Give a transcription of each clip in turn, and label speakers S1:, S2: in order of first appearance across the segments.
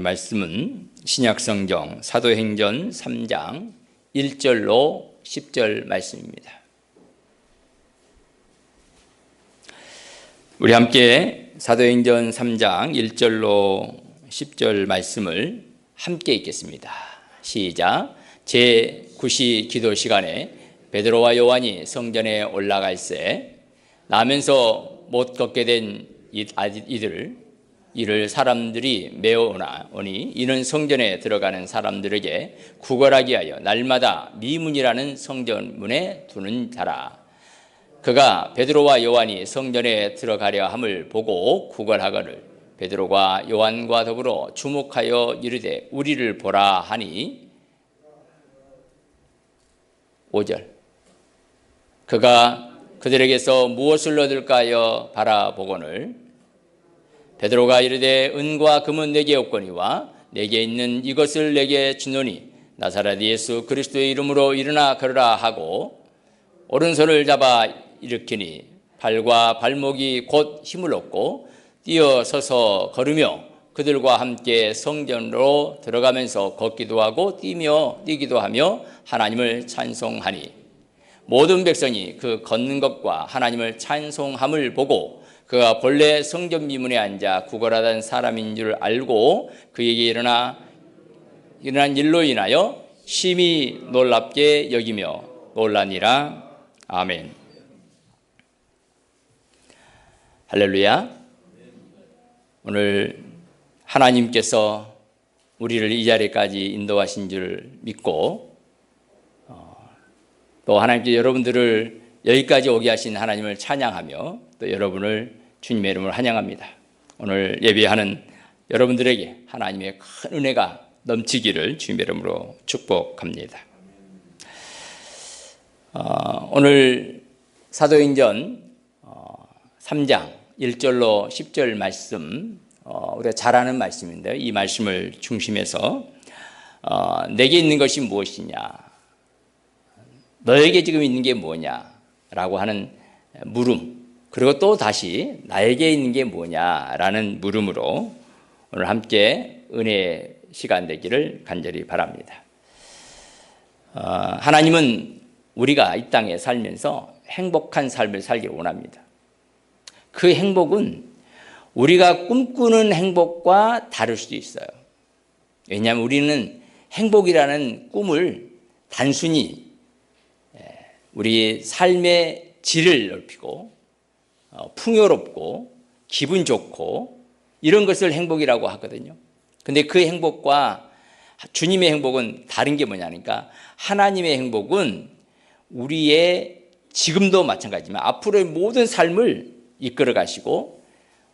S1: 말씀은 신약성경 사도행전 3장 1절로 10절 말씀입니다. 우리 함께 사도행전 3장 1절로 10절 말씀을 함께 읽겠습니다. 시작. 제9시 기도 시간에 베드로와 요한이 성전에 올라갈새 나면서 못 걷게 된 이를 사람들이 메어오니 이는 성전에 들어가는 사람들에게 구걸하게 하여 날마다 미문이라는 성전문에 두는 자라. 그가 베드로와 요한이 성전에 들어가려 함을 보고 구걸하거늘 베드로가 요한과 더불어 주목하여 이르되 우리를 보라 하니 5절. 그가 그들에게서 무엇을 얻을까 하여 바라보거늘 베드로가 이르되 은과 금은 내게 없거니와 내게 있는 이것을 내게 주노니 나사렛 예수 그리스도의 이름으로 일어나 걸으라 하고 오른손을 잡아 일으키니 발과 발목이 곧 힘을 얻고 뛰어서서 걸으며 그들과 함께 성전으로 들어가면서 걷기도 하고 뛰기도 하며 하나님을 찬송하니 모든 백성이 그 걷는 것과 하나님을 찬송함을 보고 그가 본래 성전 미문에 앉아 구걸하던 사람인 줄 알고 그에게 일어난 일로 인하여 심히 놀랍게 여기며 놀라니라. 아멘. 할렐루야. 오늘 하나님께서 우리를 이 자리까지 인도하신 줄 믿고 또 하나님께 여러분들을 여기까지 오게 하신 하나님을 찬양하며 또 여러분을 주님의 이름으로 환영합니다. 오늘 예배하는 여러분들에게 하나님의 큰 은혜가 넘치기를 주님의 이름으로 축복합니다. 오늘 사도행전 3장 1절로 10절 말씀 우리가 잘 아는 말씀인데요. 이 말씀을 중심해서 내게 있는 것이 무엇이냐, 너에게 지금 있는 게 뭐냐라고 하는 물음, 그리고 또 다시 나에게 있는 게 뭐냐라는 물음으로 오늘 함께 은혜의 시간 되기를 간절히 바랍니다. 하나님은 우리가 이 땅에 살면서 행복한 삶을 살기를 원합니다. 그 행복은 우리가 꿈꾸는 행복과 다를 수도 있어요. 왜냐하면 우리는 행복이라는 꿈을 단순히 우리 삶의 질을 넓히고 풍요롭고 기분 좋고 이런 것을 행복이라고 하거든요. 근데 그 행복과 주님의 행복은 다른 게 뭐냐니까 하나님의 행복은 우리의 지금도 마찬가지지만 앞으로의 모든 삶을 이끌어 가시고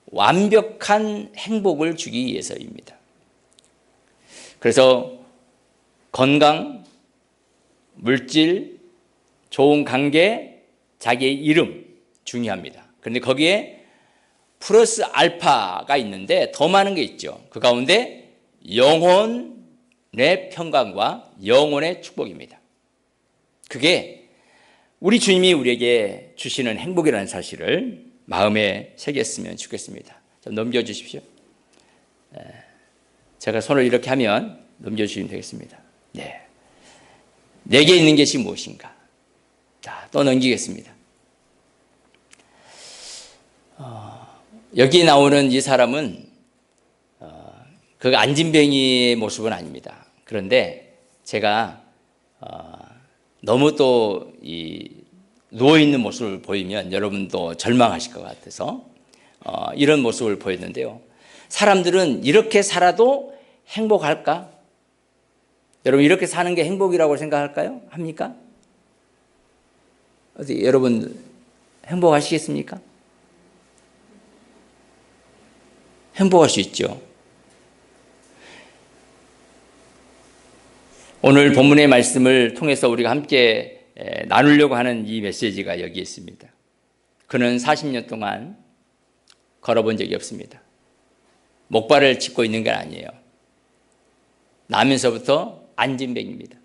S1: 완벽한 행복을 주기 위해서입니다. 그래서 건강, 물질, 좋은 관계, 자기의 이름 중요합니다. 그런데 거기에 플러스 알파가 있는데 더 많은 게 있죠. 그 가운데 영혼의 평강과 영혼의 축복입니다. 그게 우리 주님이 우리에게 주시는 행복이라는 사실을 마음에 새겼으면 좋겠습니다. 좀 넘겨주십시오. 제가 손을 이렇게 하면 넘겨주시면 되겠습니다. 네. 내게 있는 것이 무엇인가? 자, 또 넘기겠습니다. 여기 나오는 이 사람은 그 안진뱅이의 모습은 아닙니다. 그런데 제가 너무 또 누워있는 모습을 보이면 여러분도 절망하실 것 같아서 이런 모습을 보였는데요. 사람들은 이렇게 살아도 행복할까? 여러분 이렇게 사는 게 행복이라고 생각할까요? 합니까? 어디 여러분 행복하시겠습니까? 행복할 수 있죠. 오늘 본문의 말씀을 통해서 우리가 함께 나누려고 하는 이 메시지가 여기 있습니다. 그는 40년 동안 걸어본 적이 없습니다. 목발을 짚고 있는 건 아니에요. 나면서부터 안진뱅입니다.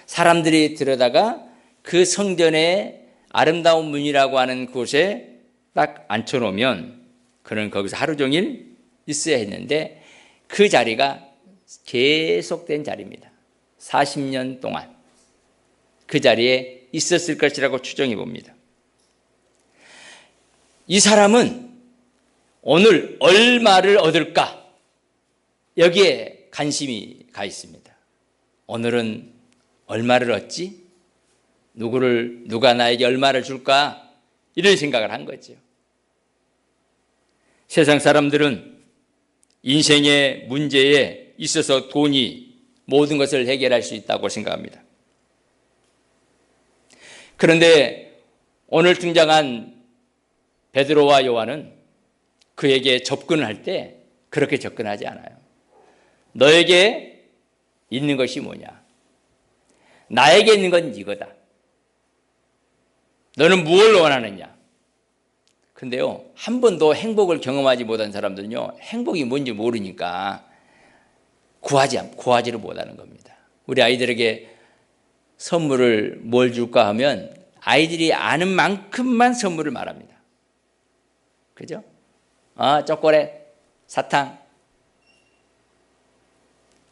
S1: 사람들이 들여다가 그 성전의 아름다운 문이라고 하는 곳에 딱 앉혀놓으면 그는 거기서 하루 종일 있어야 했는데 그 자리가 계속된 자리입니다. 40년 동안 그 자리에 있었을 것이라고 추정해 봅니다. 이 사람은 오늘 얼마를 얻을까? 여기에 관심이 가 있습니다. 오늘은 얼마를 얻지? 누가 나에게 얼마를 줄까? 이런 생각을 한 거죠. 세상 사람들은 인생의 문제에 있어서 돈이 모든 것을 해결할 수 있다고 생각합니다. 그런데 오늘 등장한 베드로와 요한은 그에게 접근할 때 그렇게 접근하지 않아요. 너에게 있는 것이 뭐냐? 나에게 있는 건 이거다. 너는 무엇을 원하느냐? 근데요, 한 번도 행복을 경험하지 못한 사람들은요, 행복이 뭔지 모르니까 구하지를 못하는 겁니다. 우리 아이들에게 선물을 뭘 줄까 하면 아이들이 아는 만큼만 선물을 말합니다. 그죠? 초콜릿, 사탕,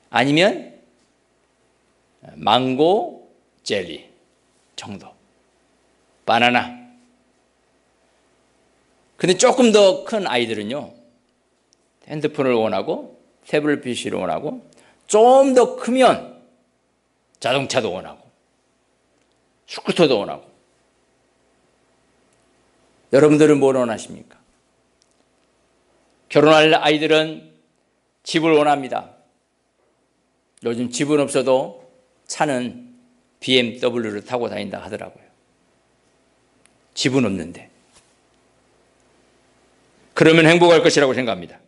S1: 아니면 망고, 젤리 정도, 바나나. 근데 조금 더 큰 아이들은요, 핸드폰을 원하고 태블릿 PC를 원하고, 좀 더 크면 자동차도 원하고 스쿠터도 원하고. 여러분들은 뭘 원하십니까? 결혼할 아이들은 집을 원합니다. 요즘 집은 없어도 차는 BMW를 타고 다닌다 하더라고요. 집은 없는데. 그러면 행복할 것이라고 생각합니다.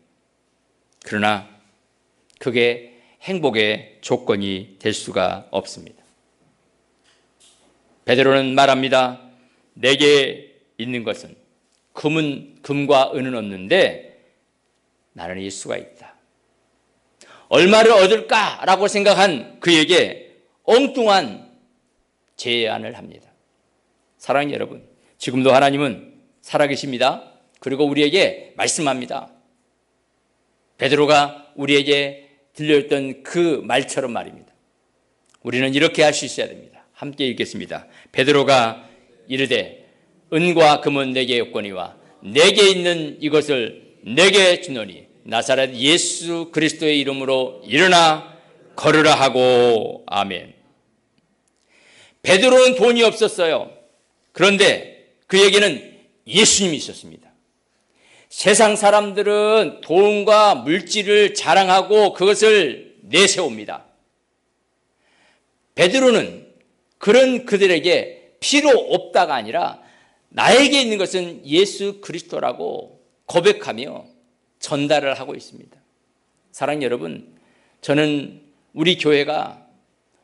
S1: 그러나 그게 행복의 조건이 될 수가 없습니다. 베드로는 말합니다. 내게 있는 것은 금과 은은 없는데 나는 예수가 있다. 얼마를 얻을까라고 생각한 그에게 엉뚱한 제안을 합니다. 사랑하는 여러분, 지금도 하나님은 살아계십니다. 그리고 우리에게 말씀합니다. 베드로가 우리에게 들려줬던 그 말처럼 말입니다. 우리는 이렇게 할 수 있어야 됩니다. 함께 읽겠습니다. 베드로가 이르되 은과 금은 내게 없거니와 내게 있는 이것을 내게 주노니 나사렛 예수 그리스도의 이름으로 일어나 걸으라 하고. 아멘. 베드로는 돈이 없었어요. 그런데 그에게는 예수님이 있었습니다. 세상 사람들은 돈과 물질을 자랑하고 그것을 내세웁니다. 베드로는 그런 그들에게 필요 없다가 아니라 나에게 있는 것은 예수 그리스도라고 고백하며 전달을 하고 있습니다. 사랑하는 여러분, 저는 우리 교회가,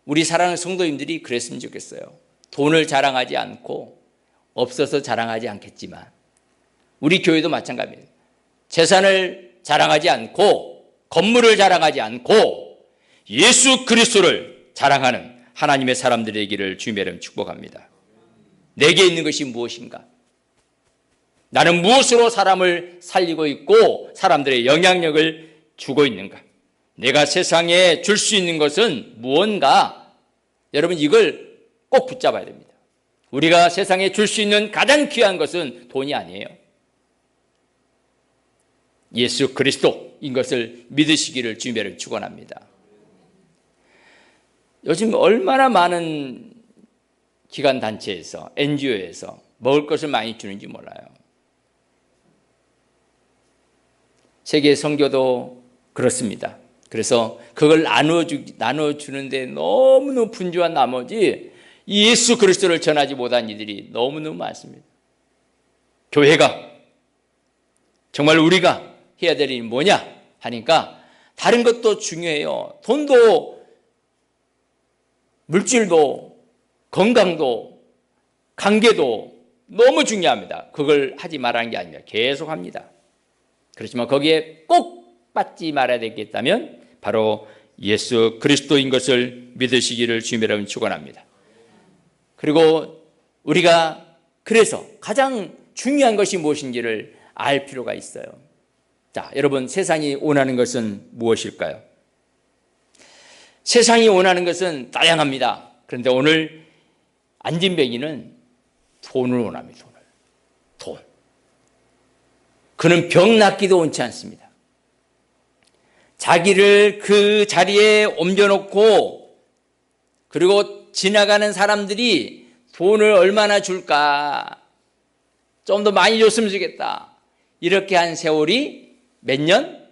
S1: 우리 사랑하는 성도님들이 그랬으면 좋겠어요. 돈을 자랑하지 않고 없어서 자랑하지 않겠지만 우리 교회도 마찬가지입니다. 재산을 자랑하지 않고 건물을 자랑하지 않고 예수 그리스도를 자랑하는 하나님의 사람들의 되기를 주님의 이름으로 축복합니다. 내게 있는 것이 무엇인가? 나는 무엇으로 사람을 살리고 있고 사람들의 영향력을 주고 있는가? 내가 세상에 줄 수 있는 것은 무언가? 여러분, 이걸 꼭 붙잡아야 됩니다. 우리가 세상에 줄 수 있는 가장 귀한 것은 돈이 아니에요. 예수 그리스도인 것을 믿으시기를 주님의 축원합니다. 요즘 얼마나 많은 기관 단체에서, NGO에서 먹을 것을 많이 주는지 몰라요. 세계 선교도 그렇습니다. 그래서 그걸 나눠주는데 너무너무 분주한 나머지 예수 그리스도를 전하지 못한 이들이 너무너무 많습니다. 교회가 정말 우리가 해야 될 일이 뭐냐 하니까 다른 것도 중요해요. 돈도 물질도 건강도 관계도 너무 중요합니다. 그걸 하지 말라는 게 아닙니다. 계속 합니다. 그렇지만 거기에 꼭 빠지지 말아야 되겠다면 바로 예수 그리스도인 것을 믿으시기를 주님의 이름으로 축원합니다. 그리고 우리가 그래서 가장 중요한 것이 무엇인지를 알 필요가 있어요. 자, 여러분, 세상이 원하는 것은 무엇일까요? 세상이 원하는 것은 다양합니다. 그런데 오늘 안진뱅이는 돈을 원합니다. 돈. 그는 병 낫기도 원치 않습니다. 자기를 그 자리에 옮겨놓고 그리고 지나가는 사람들이 돈을 얼마나 줄까? 좀 더 많이 줬으면 좋겠다. 이렇게 한 세월이 몇 년?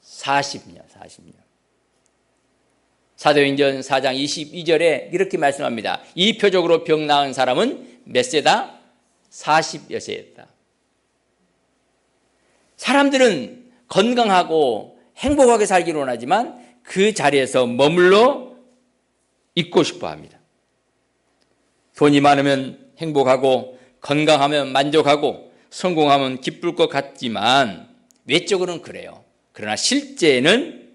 S1: 40년. 사도행전 4장 22절에 이렇게 말씀합니다. 이 표적으로 병 나은 사람은 몇 세다? 40여 세였다. 사람들은 건강하고 행복하게 살기를 원하지만 그 자리에서 머물러 있고 싶어 합니다. 돈이 많으면 행복하고 건강하면 만족하고 성공하면 기쁠 것 같지만 외적으로는 그래요. 그러나 실제는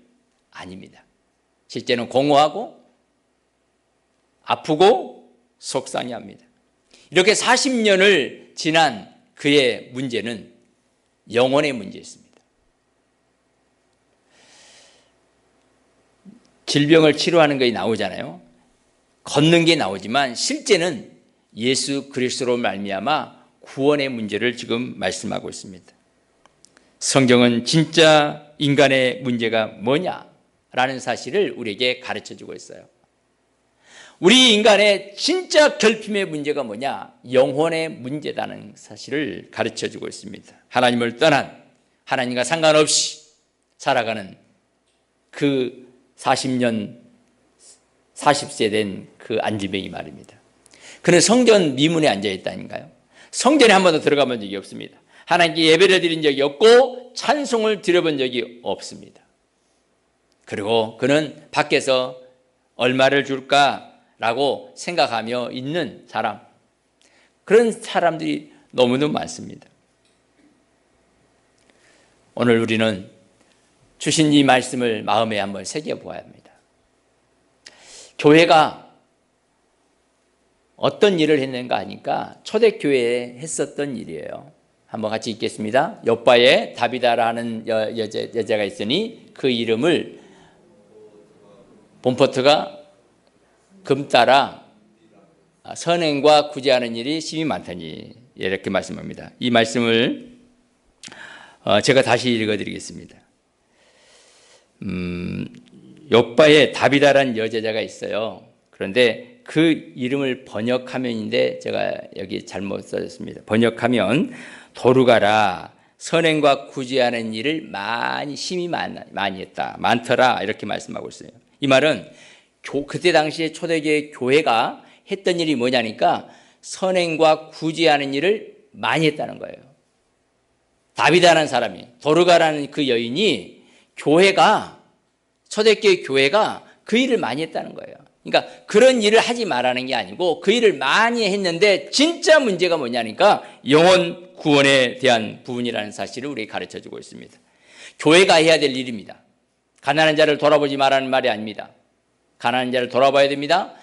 S1: 아닙니다. 실제는 공허하고 아프고 속상해합니다. 이렇게 40년을 지난 그의 문제는 영혼의 문제였습니다. 질병을 치료하는 것이 나오잖아요. 걷는 게 나오지만 실제는 예수 그리스도로 말미암아 구원의 문제를 지금 말씀하고 있습니다. 성경은 진짜 인간의 문제가 뭐냐라는 사실을 우리에게 가르쳐주고 있어요. 우리 인간의 진짜 결핍의 문제가 뭐냐? 영혼의 문제라는 사실을 가르쳐주고 있습니다. 하나님을 떠난, 하나님과 상관없이 살아가는 그 40년, 40세 된 그 안진뱅이 말입니다. 그는 성전 미문에 앉아있다니까요. 성전에 한 번도 들어가 본 적이 없습니다. 하나님께 예배를 드린 적이 없고 찬송을 드려본 적이 없습니다. 그리고 그는 밖에서 얼마를 줄까라고 생각하며 있는 사람, 그런 사람들이 너무너무 많습니다. 오늘 우리는 주신 이 말씀을 마음에 한번 새겨보아야 합니다. 교회가 어떤 일을 했는가 하니까 초대교회에 했었던 일이에요. 한번 같이 읽겠습니다. 욥바에 다비다라는 여자가 있으니 그 이름을 본포트가 금따라 선행과 구제하는 일이 심히 많다니, 이렇게 말씀합니다. 이 말씀을 제가 다시 읽어드리겠습니다. 욥바에 다비다라는 여자가 있어요. 그런데 그 이름을 번역하면인데 제가 여기 잘못 써졌습니다. 번역하면 도루가라 선행과 구제하는 일을 심히 많이 했다. 많더라, 이렇게 말씀하고 있어요. 이 말은 그때 당시에 초대교회 교회가 했던 일이 뭐냐니까 선행과 구제하는 일을 많이 했다는 거예요. 다비다라는 사람이, 도루가라는 그 여인이 초대교회 교회가 그 일을 많이 했다는 거예요. 그러니까 그런 일을 하지 말라는 게 아니고 그 일을 많이 했는데 진짜 문제가 뭐냐니까 영혼 구원에 대한 부분이라는 사실을 우리에게 가르쳐주고 있습니다. 교회가 해야 될 일입니다. 가난한 자를 돌아보지 말라는 말이 아닙니다. 가난한 자를 돌아봐야 됩니다.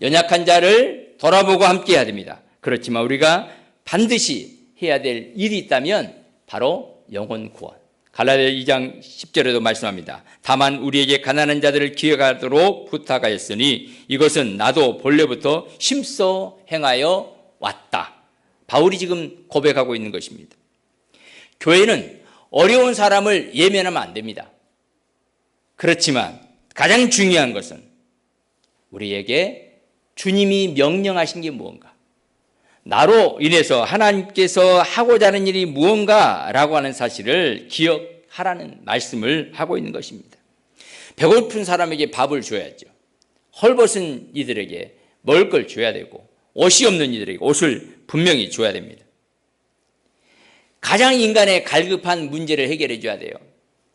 S1: 연약한 자를 돌아보고 함께 해야 됩니다. 그렇지만 우리가 반드시 해야 될 일이 있다면 바로 영혼 구원. 갈라디아 2장 10절에도 말씀합니다. 다만 우리에게 가난한 자들을 기억하도록 부탁하였으니 이것은 나도 본래부터 힘써 행하여 왔다. 바울이 지금 고백하고 있는 것입니다. 교회는 어려운 사람을 예면하면 안 됩니다. 그렇지만 가장 중요한 것은 우리에게 주님이 명령하신 게 무언가, 나로 인해서 하나님께서 하고자 하는 일이 무언가라고 하는 사실을 기억하라는 말씀을 하고 있는 것입니다. 배고픈 사람에게 밥을 줘야죠. 헐벗은 이들에게 먹을 걸 줘야 되고, 옷이 없는 이들에게 옷을 분명히 줘야 됩니다. 가장 인간의 갈급한 문제를 해결해 줘야 돼요.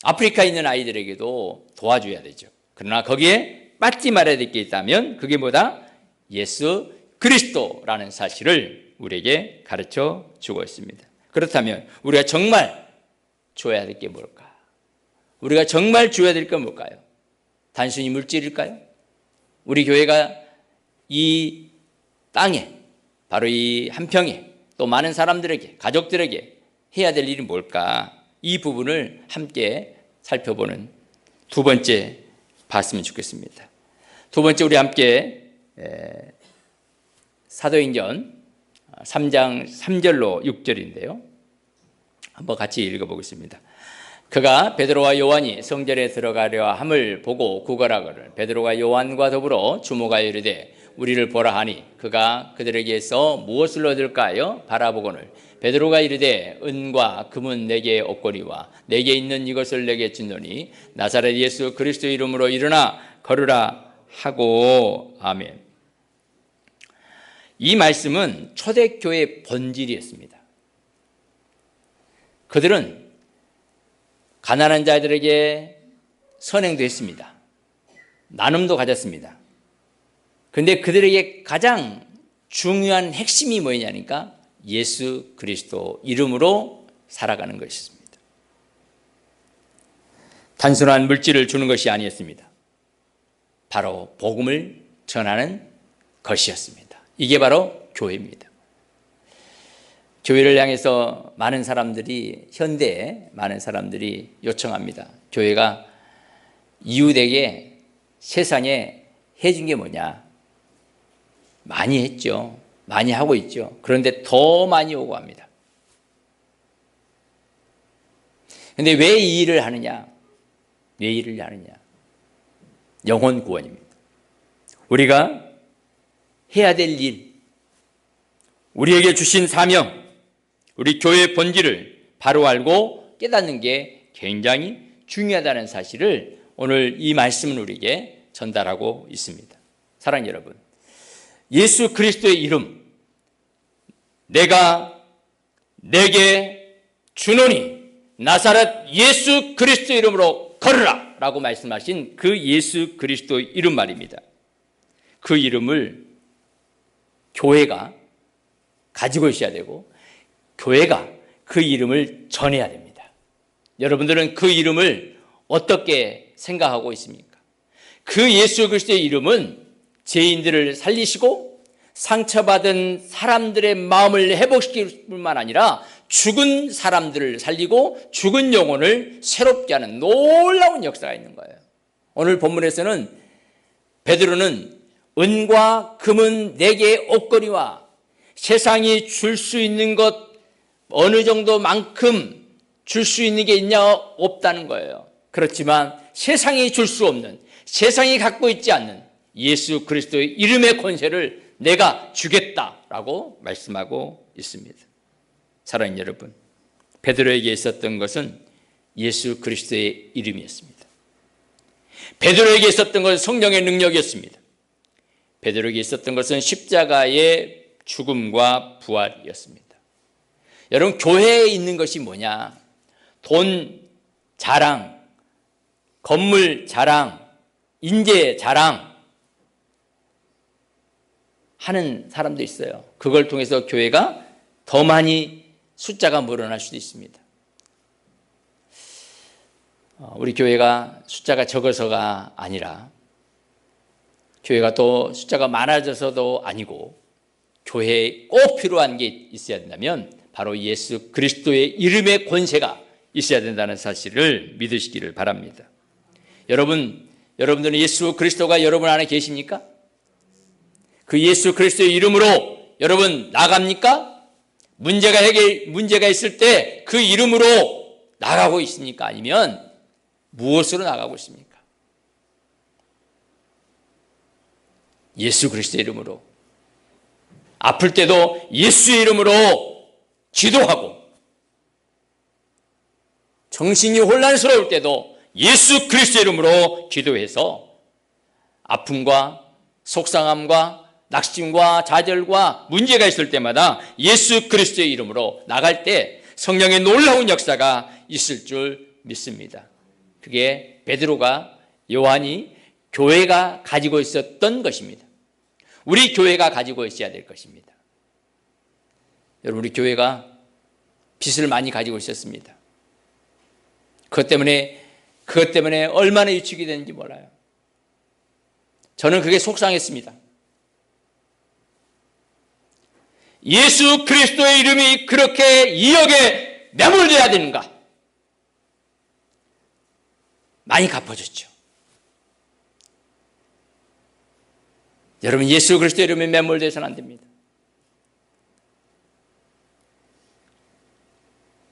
S1: 아프리카에 있는 아이들에게도 도와줘야 되죠. 그러나 거기에 빠지 말아야 될 게 있다면 그게 뭐다? 예수 그리스도라는 사실을 우리에게 가르쳐 주고 있습니다. 그렇다면 우리가 정말 줘야 될 게 뭘까? 우리가 정말 줘야 될 게 뭘까요? 단순히 물질일까요? 우리 교회가 이 땅에, 바로 이 한평에 또 많은 사람들에게, 가족들에게 해야 될 일이 뭘까? 이 부분을 함께 살펴보는 두 번째 봤으면 좋겠습니다. 두 번째 우리 함께 사도행전 3장 3절로 6절인데요. 한번 같이 읽어보겠습니다. 그가 베드로와 요한이 성전에 들어가려 함을 보고 구걸하거늘 베드로가 요한과 더불어 주목하여 이르되 우리를 보라 하니 그가 그들에게서 무엇을 얻을까 하여 바라보거늘 베드로가 이르되 은과 금은 내게 없거니와 내게 있는 이것을 내게 주노니 나사렛 예수 그리스도 이름으로 일어나 걸으라 하고. 아멘. 이 말씀은 초대교회의 본질이었습니다. 그들은 가난한 자들에게 선행도 했습니다. 나눔도 가졌습니다. 그런데 그들에게 가장 중요한 핵심이 뭐냐니까 예수 그리스도 이름으로 살아가는 것이었습니다. 단순한 물질을 주는 것이 아니었습니다. 바로 복음을 전하는 것이었습니다. 이게 바로 교회입니다. 교회를 향해서 많은 사람들이 현대에 많은 사람들이 요청합니다. 교회가 이웃에게 세상에 해준 게 뭐냐? 많이 했죠. 많이 하고 있죠. 그런데 더 많이 오고 합니다. 그런데 왜 이 일을 하느냐? 왜 이 일을 하느냐? 영혼 구원입니다. 우리가 해야 될 일, 우리에게 주신 사명, 우리 교회의 본질을 바로 알고 깨닫는 게 굉장히 중요하다는 사실을 오늘 이 말씀은 우리에게 전달하고 있습니다. 사랑하는 여러분, 예수 그리스도의 이름, 내가 내게 주노니 나사렛 예수 그리스도 이름으로 걸으라 라고 말씀하신 그 예수 그리스도 이름 말입니다. 그 이름을 교회가 가지고 있어야 되고 교회가 그 이름을 전해야 됩니다. 여러분들은 그 이름을 어떻게 생각하고 있습니까? 그 예수 그리스도의 이름은 죄인들을 살리시고 상처받은 사람들의 마음을 회복시킬 뿐만 아니라 죽은 사람들을 살리고 죽은 영혼을 새롭게 하는 놀라운 역사가 있는 거예요. 오늘 본문에서는 베드로는 은과 금은 내게 없거니와 세상이 줄 수 있는 것 어느 정도만큼 줄 수 있는 게 있냐? 없다는 거예요. 그렇지만 세상이 줄 수 없는, 세상이 갖고 있지 않는 예수 그리스도의 이름의 권세를 내가 주겠다라고 말씀하고 있습니다. 사랑하는 여러분, 베드로에게 있었던 것은 예수 그리스도의 이름이었습니다. 베드로에게 있었던 것은 성령의 능력이었습니다. 베드로에게 있었던 것은 십자가의 죽음과 부활이었습니다. 여러분, 교회에 있는 것이 뭐냐? 돈 자랑, 건물 자랑, 인재 자랑 하는 사람도 있어요. 그걸 통해서 교회가 더 많이 숫자가 늘어날 수도 있습니다. 우리 교회가 숫자가 적어서가 아니라 교회가 또 숫자가 많아져서도 아니고 교회에 꼭 필요한 게 있어야 된다면 바로 예수 그리스도의 이름의 권세가 있어야 된다는 사실을 믿으시기를 바랍니다. 여러분들은 예수 그리스도가 여러분 안에 계십니까? 그 예수 그리스도의 이름으로 여러분 나갑니까? 문제가 있을 때 그 이름으로 나가고 있습니까? 아니면 무엇으로 나가고 있습니까? 예수 그리스도의 이름으로. 아플 때도 예수의 이름으로 기도하고, 정신이 혼란스러울 때도 예수 그리스도의 이름으로 기도해서 아픔과 속상함과 낙심과 좌절과 문제가 있을 때마다 예수 그리스도의 이름으로 나갈 때 성령의 놀라운 역사가 있을 줄 믿습니다. 그게 베드로가, 요한이, 교회가 가지고 있었던 것입니다. 우리 교회가 가지고 있어야 될 것입니다. 여러분, 우리 교회가 빚을 많이 가지고 있었습니다. 그것 때문에 얼마나 위축이 되는지 몰라요. 저는 그게 속상했습니다. 예수 그리스도의 이름이 그렇게 2억에 매몰돼야 되는가? 많이 갚아줬죠. 여러분, 예수 그리스도 이름에 매몰되어서는 안 됩니다.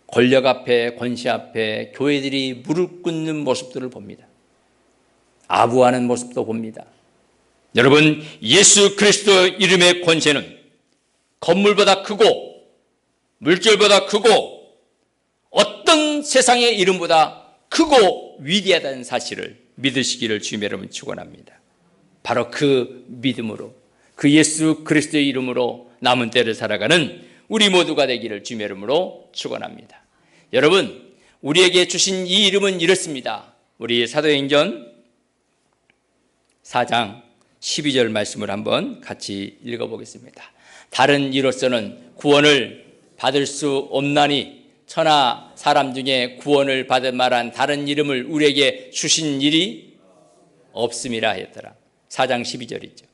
S1: 권력 앞에, 권세 앞에 교회들이 무릎 꿇는 모습들을 봅니다. 아부하는 모습도 봅니다. 여러분, 예수 그리스도 이름의 권세는 건물보다 크고 물결보다 크고 어떤 세상의 이름보다 크고 위대하다는 사실을 믿으시기를 주님의 여러분 축원합니다. 바로 그 믿음으로, 그 예수 그리스도의 이름으로 남은 때를 살아가는 우리 모두가 되기를 주님의 이름으로 축원합니다. 여러분, 우리에게 주신 이 이름은 이렇습니다. 우리 사도행전 4장 12절 말씀을 한번 같이 읽어보겠습니다. 다른 이로서는 구원을 받을 수 없나니 천하 사람 중에 구원을 받을 만한 다른 이름을 우리에게 주신 일이 없음이라 했더라. 4장 12절이죠.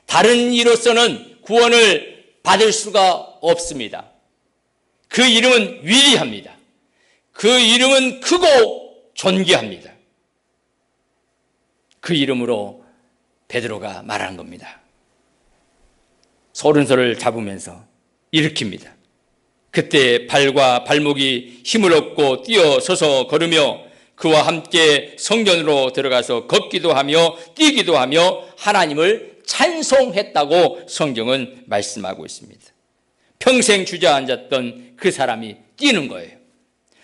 S1: 다른 이로서는 구원을 받을 수가 없습니다. 그 이름은 위대합니다. 그 이름은 크고 존귀합니다. 그 이름으로 베드로가 말한 겁니다. 소른소를 잡으면서 일으킵니다. 그때 발과 발목이 힘을 얻고 뛰어서서 걸으며 그와 함께 성전으로 들어가서 걷기도 하며 뛰기도 하며 하나님을 찬송했다고 성경은 말씀하고 있습니다. 평생 주저앉았던 그 사람이 뛰는 거예요.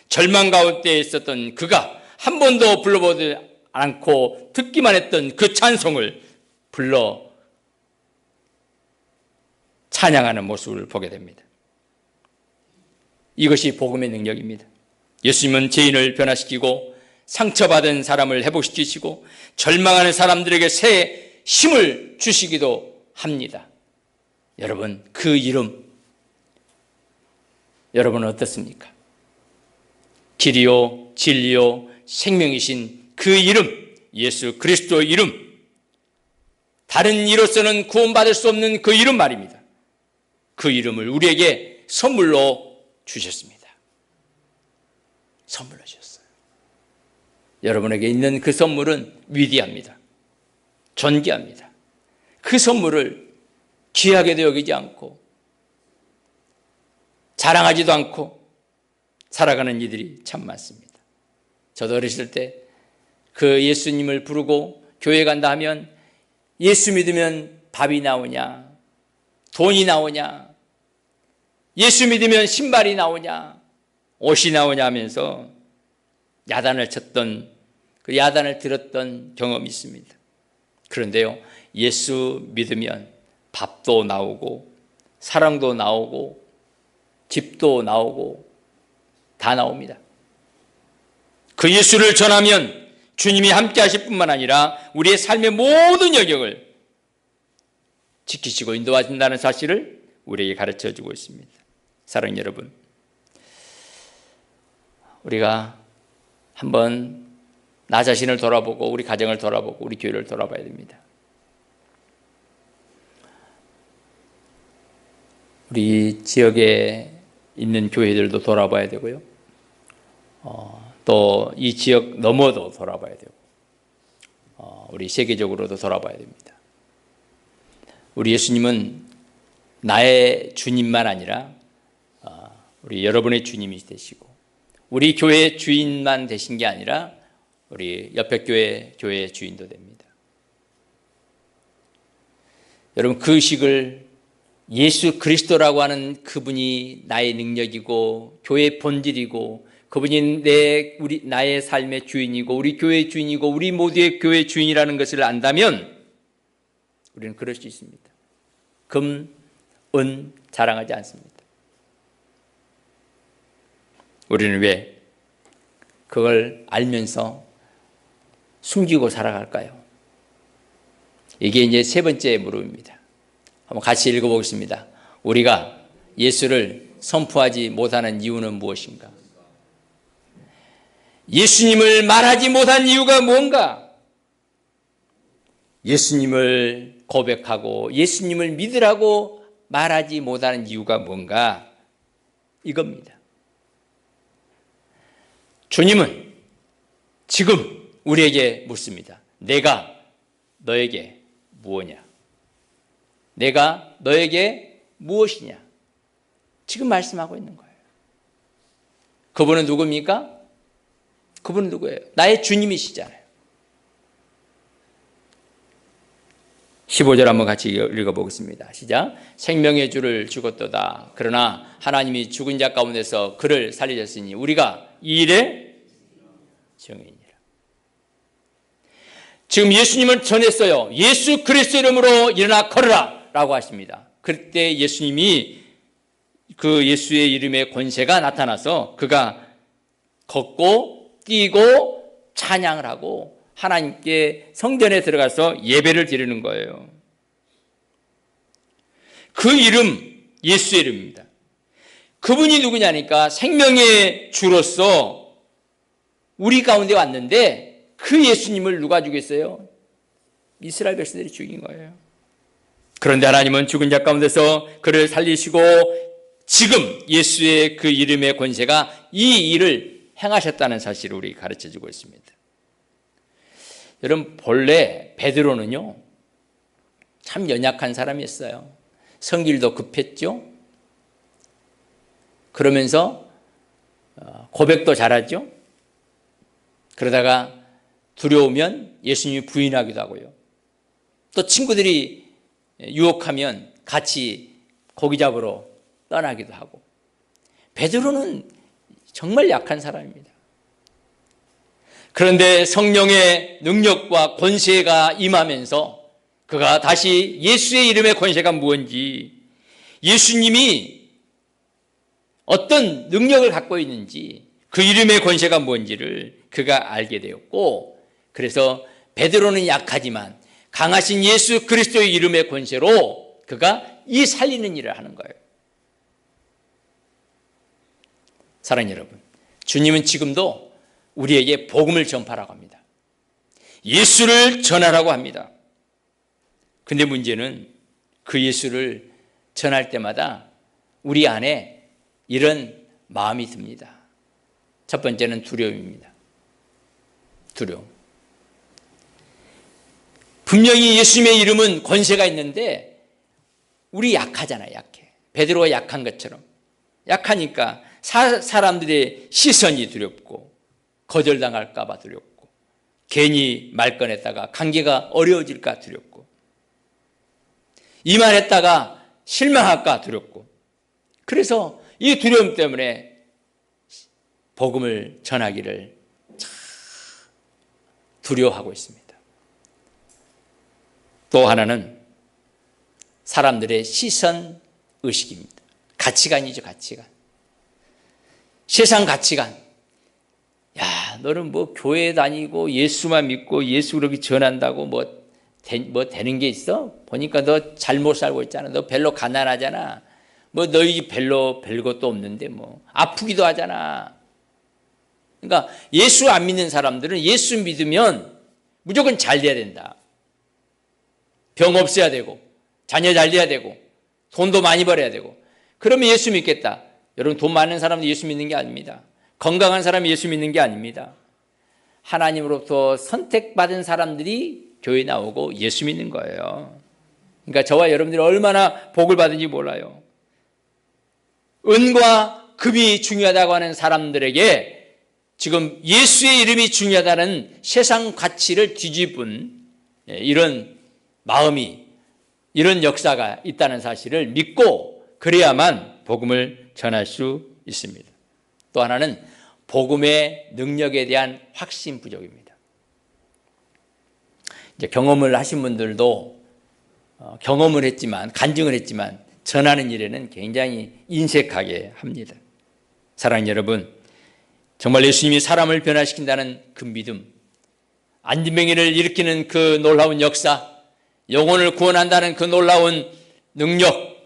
S1: 절망 가운데 있었던 그가 한 번도 불러보지 않고 듣기만 했던 그 찬송을 불러 찬양하는 모습을 보게 됩니다. 이것이 복음의 능력입니다. 예수님은 죄인을 변화시키고 상처받은 사람을 회복시키시고 절망하는 사람들에게 새 힘을 주시기도 합니다. 여러분, 그 이름 여러분은 어떻습니까? 길이요 진리요 생명이신 그 이름, 예수 그리스도 이름, 다른 이로서는 구원받을 수 없는 그 이름 말입니다. 그 이름을 우리에게 선물로 주셨습니다. 선물로 주셨어요. 여러분에게 있는 그 선물은 위대합니다. 존귀합니다. 그 선물을 귀하게도 여기지 않고 자랑하지도 않고 살아가는 이들이 참 많습니다. 저도 어렸을 때 그 예수님을 부르고 교회 간다 하면 예수 믿으면 밥이 나오냐, 돈이 나오냐, 예수 믿으면 신발이 나오냐, 옷이 나오냐 하면서 야단을 쳤던, 그 야단을 들었던 경험이 있습니다. 그런데요, 예수 믿으면 밥도 나오고 사랑도 나오고 집도 나오고 다 나옵니다. 그 예수를 전하면 주님이 함께 하실 뿐만 아니라 우리의 삶의 모든 영역을 지키시고 인도하신다는 사실을 우리에게 가르쳐주고 있습니다. 사랑하는 여러분, 우리가 한번 나 자신을 돌아보고 우리 가정을 돌아보고 우리 교회를 돌아봐야 됩니다. 우리 지역에 있는 교회들도 돌아봐야 되고요. 또 이 지역 너머도 돌아봐야 되고 우리 세계적으로도 돌아봐야 됩니다. 우리 예수님은 나의 주님만 아니라 우리 여러분의 주님이 되시고 우리 교회의 주인만 되신 게 아니라 우리 옆에 교회의 주인도 됩니다. 여러분, 그 의식을 예수 그리스도라고 하는 그분이 나의 능력이고 교회의 본질이고 그분이 나의 삶의 주인이고 우리 교회의 주인이고 우리 모두의 교회의 주인이라는 것을 안다면 우리는 그럴 수 있습니다. 금, 은 자랑하지 않습니다. 우리는 왜 그걸 알면서 숨기고 살아갈까요? 이게 이제 세 번째 물음입니다. 한번 같이 읽어보겠습니다. 우리가 예수를 선포하지 못하는 이유는 무엇인가? 예수님을 말하지 못한 이유가 뭔가? 예수님을 고백하고 예수님을 믿으라고 말하지 못하는 이유가 뭔가? 이겁니다. 주님은 지금 우리에게 묻습니다. 내가 너에게 무엇이냐? 내가 너에게 무엇이냐? 지금 말씀하고 있는 거예요. 그분은 누굽니까? 그분은 누구예요? 나의 주님이시잖아요. 15절 한번 같이 읽어보겠습니다. 시작. 생명의 주를 죽었도다. 그러나 하나님이 죽은 자 가운데서 그를 살리셨으니 우리가 이 일의 증인이라. 지금 예수님은 전했어요. 예수 그리스도 이름으로 일어나 걸으라 라고 하십니다. 그때 예수님이 그 예수의 이름의 권세가 나타나서 그가 걷고 뛰고 찬양을 하고 하나님께 성전에 들어가서 예배를 드리는 거예요. 그 이름, 예수의 이름입니다. 그분이 누구냐니까 생명의 주로서 우리 가운데 왔는데 그 예수님을 누가 죽였어요? 이스라엘 백성들이 죽인 거예요. 그런데 하나님은 죽은 자 가운데서 그를 살리시고 지금 예수의 그 이름의 권세가 이 일을 행하셨다는 사실을 우리 가르쳐주고 있습니다. 여러분, 본래 베드로는요 참 연약한 사람이었어요. 성질도 급했죠. 그러면서 고백도 잘하죠. 그러다가 두려우면 예수님이 부인하기도 하고요. 또 친구들이 유혹하면 같이 고기 잡으러 떠나기도 하고. 베드로는 정말 약한 사람입니다. 그런데 성령의 능력과 권세가 임하면서 그가 다시 예수의 이름의 권세가 무엇인지, 예수님이 어떤 능력을 갖고 있는지, 그 이름의 권세가 뭔지를 그가 알게 되었고, 그래서 베드로는 약하지만 강하신 예수 그리스도의 이름의 권세로 그가 이 살리는 일을 하는 거예요. 사랑하는 여러분, 주님은 지금도 우리에게 복음을 전파라고 합니다. 예수를 전하라고 합니다. 근데 문제는 그 예수를 전할 때마다 우리 안에 이런 마음이 듭니다. 첫 번째는 두려움입니다. 두려움. 분명히 예수님의 이름은 권세가 있는데 우리 약하잖아요. 약해. 베드로가 약한 것처럼. 약하니까 사람들의 시선이 두렵고 거절당할까 봐 두렵고 괜히 말 꺼냈다가 관계가 어려워질까 두렵고 이 말 했다가 실망할까 두렵고, 그래서 이 두려움 때문에 복음을 전하기를 두려워하고 있습니다. 또 하나는 사람들의 시선 의식입니다. 가치관이죠. 가치관. 세상 가치관. 야, 너는 뭐 교회 다니고 예수만 믿고 예수 그렇게 전한다고 뭐 되는 게 있어? 보니까 너 잘못 살고 있잖아. 너 별로 가난하잖아. 뭐 너희 별로 별것도 없는데 뭐 아프기도 하잖아. 그러니까 예수 안 믿는 사람들은 예수 믿으면 무조건 잘 돼야 된다. 병 없어야 되고 자녀 잘 돼야 되고 돈도 많이 벌어야 되고, 그러면 예수 믿겠다. 여러분, 돈 많은 사람도 예수 믿는 게 아닙니다. 건강한 사람이 예수 믿는 게 아닙니다. 하나님으로부터 선택받은 사람들이 교회 나오고 예수 믿는 거예요. 그러니까 저와 여러분들이 얼마나 복을 받은지 몰라요. 은과 금이 중요하다고 하는 사람들에게 지금 예수의 이름이 중요하다는 세상 가치를 뒤집은 이런 마음이, 이런 역사가 있다는 사실을 믿고 그래야만 복음을 전할 수 있습니다. 또 하나는 복음의 능력에 대한 확신 부족입니다. 이제 경험을 하신 분들도 경험을 했지만, 간증을 했지만 전하는 일에는 굉장히 인색하게 합니다. 사랑하는 여러분, 정말 예수님이 사람을 변화시킨다는 그 믿음, 안진병이를 일으키는 그 놀라운 역사, 영혼을 구원한다는 그 놀라운 능력,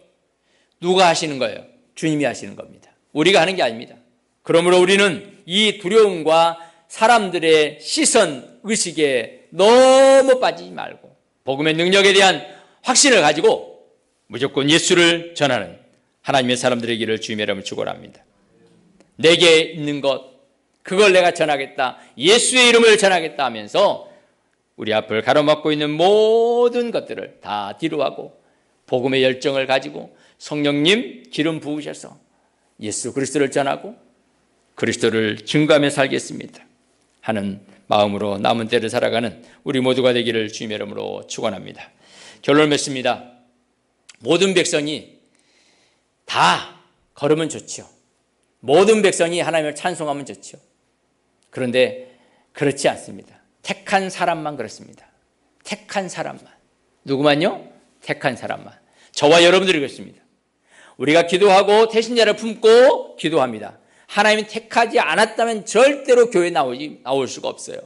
S1: 누가 하시는 거예요? 주님이 하시는 겁니다. 우리가 하는 게 아닙니다. 그러므로 우리는 이 두려움과 사람들의 시선 의식에 너무 빠지지 말고 복음의 능력에 대한 확신을 가지고 무조건 예수를 전하는 하나님의 사람들의 길을 주님의 이름으로 축원합니다. 내게 있는 것, 그걸 내가 전하겠다. 예수의 이름을 전하겠다 하면서 우리 앞을 가로막고 있는 모든 것들을 다 뒤로하고 복음의 열정을 가지고 성령님 기름 부으셔서 예수 그리스도를 전하고 그리스도를 증거하며 살겠습니다 하는 마음으로 남은 때를 살아가는 우리 모두가 되기를 주님의 이름으로 축원합니다. 결론을 맺습니다. 모든 백성이 다 걸으면 좋죠. 모든 백성이 하나님을 찬송하면 좋죠. 그런데 그렇지 않습니다. 택한 사람만 그렇습니다. 택한 사람만. 누구만요? 택한 사람만. 저와 여러분들이 그렇습니다. 우리가 기도하고 태신자를 품고 기도합니다. 하나님이 택하지 않았다면 절대로 교회에 나올 수가 없어요.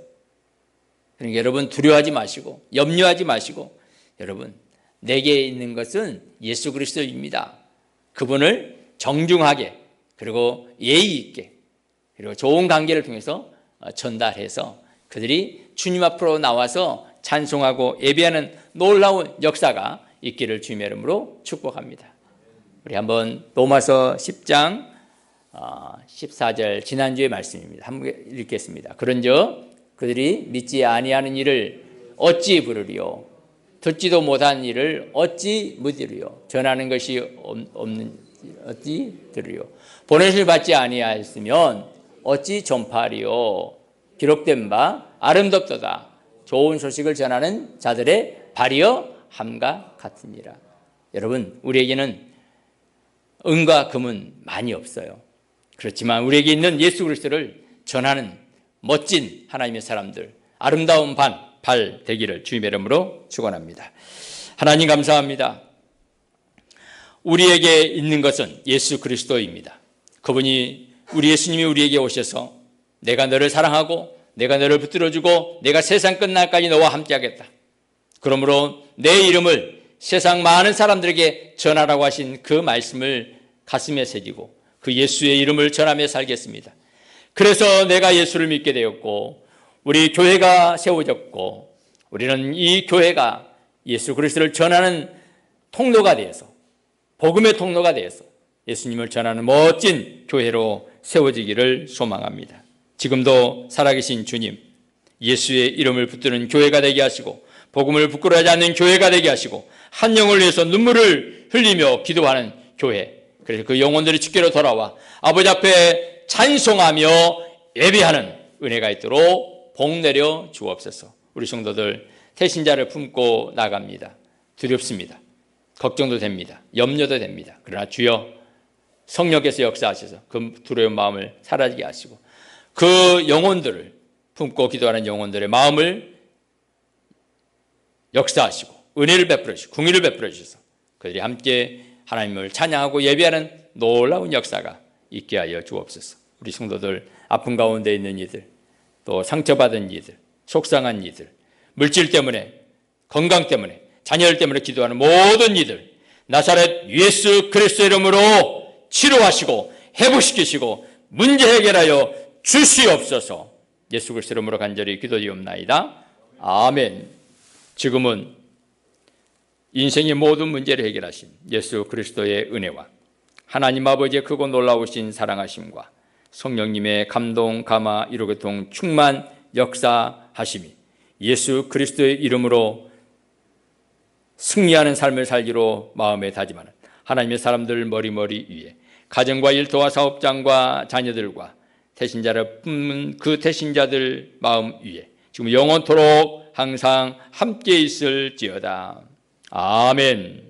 S1: 그러니까 여러분 두려워하지 마시고 염려하지 마시고 여러분 내게 있는 것은 예수 그리스도입니다. 그분을 정중하게 그리고 예의 있게 그리고 좋은 관계를 통해서 전달해서 그들이 주님 앞으로 나와서 찬송하고 예배하는 놀라운 역사가 있기를 주님의 이름으로 축복합니다. 우리 한번 로마서 10장 14절 지난주의 말씀입니다. 한번 읽겠습니다. 그런즉 그들이 믿지 아니하는 일을 어찌 부르리요? 듣지도 못한 일을 어찌 묻으리요? 전하는 것이 없는 어찌 들으리요? 보내심을 받지 아니하였으면 어찌 전파하리요? 기록된 바 아름답도다. 좋은 소식을 전하는 자들의 발이여 함과 같으니라. 여러분 우리에게는 은과 금은 많이 없어요. 그렇지만 우리에게 있는 예수 그리스도를 전하는 멋진 하나님의 사람들, 아름다운 발 되기를 주님의 이름으로 축원합니다. 하나님 감사합니다. 우리에게 있는 것은 예수 그리스도입니다. 그분이 우리 예수님이 우리에게 오셔서 내가 너를 사랑하고 내가 너를 붙들어주고 내가 세상 끝날까지 너와 함께하겠다. 그러므로 내 이름을 세상 많은 사람들에게 전하라고 하신 그 말씀을 가슴에 새기고 그 예수의 이름을 전하며 살겠습니다. 그래서 내가 예수를 믿게 되었고 우리 교회가 세워졌고 우리는 이 교회가 예수 그리스도를 전하는 통로가 되어서 복음의 통로가 되어서 예수님을 전하는 멋진 교회로 세워지기를 소망합니다. 지금도 살아계신 주님, 예수의 이름을 붙드는 교회가 되게 하시고 복음을 부끄러워하지 않는 교회가 되게 하시고 한 영혼을 위해서 눈물을 흘리며 기도하는 교회, 그래서 그 영혼들이 주께로 돌아와 아버지 앞에 찬송하며 예배하는 은혜가 있도록 복 내려 주옵소서. 우리 성도들 태신자를 품고 나갑니다. 두렵습니다. 걱정도 됩니다. 염려도 됩니다. 그러나 주여 성령께서 역사하셔서 그 두려운 마음을 사라지게 하시고 그 영혼들을 품고 기도하는 영혼들의 마음을 역사하시고 은혜를 베풀어 주시고 궁의를 베풀어 주셔서 그들이 함께 하나님을 찬양하고 예배하는 놀라운 역사가 있게 하여 주옵소서. 우리 성도들 아픔 가운데 있는 이들, 또 상처받은 이들, 속상한 이들, 물질 때문에, 건강 때문에, 자녀들 때문에 기도하는 모든 이들 나사렛 예수 그리스도 이름으로 치료하시고 회복시키시고 문제 해결하여 주시옵소서. 예수 그리스도 이름으로 간절히 기도드리옵나이다. 아멘. 지금은 인생의 모든 문제를 해결하신 예수 그리스도의 은혜와 하나님 아버지의 크고 놀라우신 사랑하심과 성령님의 감동, 감화, 이로교통 충만 역사하심이 예수 그리스도의 이름으로 승리하는 삶을 살기로 마음에 다짐하는 하나님의 사람들 머리머리 위에 가정과 일터와 사업장과 자녀들과 태신자를 품는 그 태신자들 마음 위에 지금 영원토록 항상 함께 있을지어다. 아멘.